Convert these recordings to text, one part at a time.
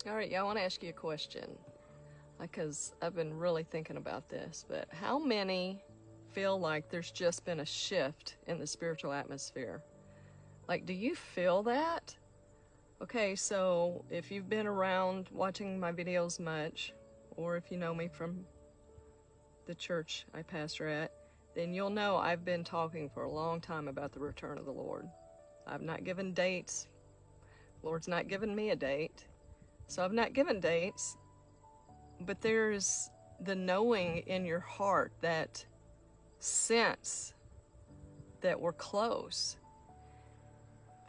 All right, yeah, I want to ask you a question because I've been really thinking about this, but how many feel like there's just been a shift in the spiritual atmosphere? Like, do you feel that? Okay, so if you've been around watching my videos much, or if you know me from the church I pastor at, then you'll know I've been talking for a long time about the return of the Lord. I've not given dates. The Lord's not given me a date. So I've not given dates, but there's the knowing in your heart, that sense that we're close.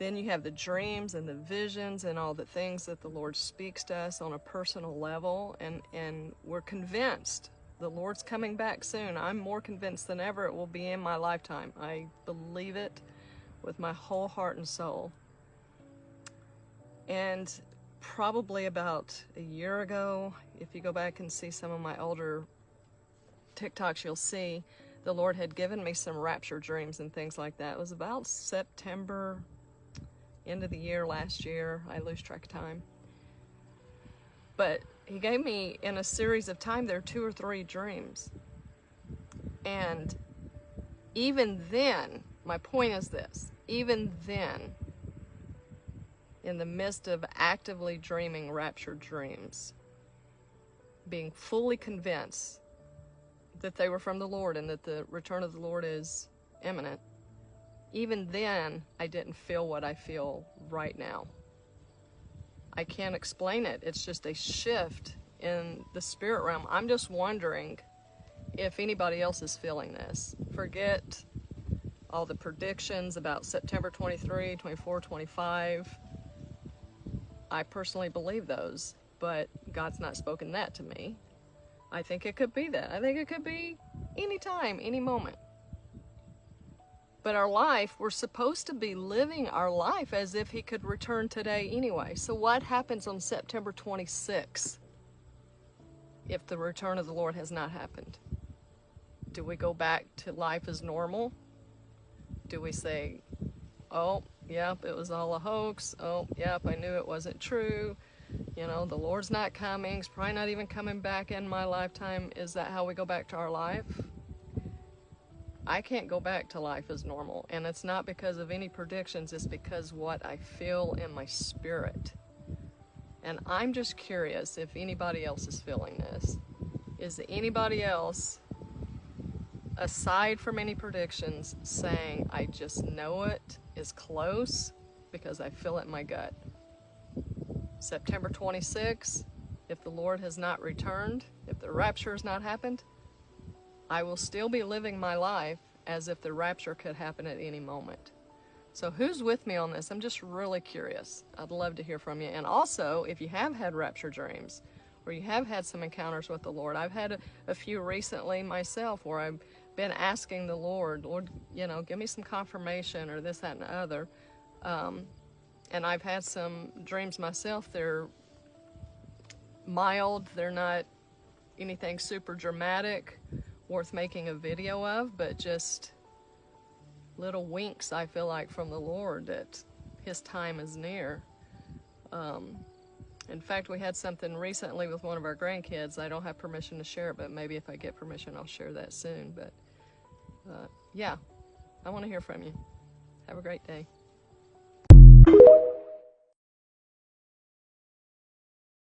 Then you have the dreams and the visions and all the things that the Lord speaks to us on a personal level, and we're convinced the Lord's coming back soon. I'm more convinced than ever it will be in my lifetime. I believe it with my whole heart and soul. And probably about a year ago, if you go back and see some of my older TikToks, you'll see the Lord had given me some rapture dreams and things like that. It was about September, end of the year last year. I lose track of time. But he gave me, in a series of time, there 2 or 3 dreams. And even then, my point is this, even then, in the midst of actively dreaming rapture dreams, being fully convinced that they were from the Lord and that the return of the Lord is imminent, even then, I didn't feel what I feel right now. I can't explain it. It's just a shift in the spirit realm. I'm just wondering if anybody else is feeling this. Forget all the predictions about September 23, 24, 25. I personally believe those, but God's not spoken that to me. I think it could be that. I think it could be any time, any moment. But our life, we're supposed to be living our life as if he could return today anyway. So what happens on September 26th if the return of the Lord has not happened? Do we go back to life as normal? Do we say, oh, yep, it was all a hoax. Oh, yep, I knew it wasn't true. You know, the Lord's not coming. He's probably not even coming back in my lifetime. Is that how we go back to our life? I can't go back to life as normal. And it's not because of any predictions. It's because what I feel in my spirit. And I'm just curious if anybody else is feeling this. Is anybody else, aside from any predictions, saying, I just know it is close because I feel it in my gut? September 26th, if the Lord has not returned, if the rapture has not happened, I will still be living my life as if the rapture could happen at any moment. So who's with me on this? I'm just really curious. I'd love to hear from you. And also, if you have had rapture dreams, or you have had some encounters with the Lord, I've had a few recently myself where I've been asking the Lord, you know, give me some confirmation or this, that, and the other. And I've had some dreams myself. They're mild. They're not anything super dramatic, worth making a video of, but just little winks, I feel like, from the Lord that his time is near. In fact, we had something recently with one of our grandkids. I don't have permission to share it, but maybe if I get permission, I'll share that soon. But yeah, I want to hear from you. Have a great day.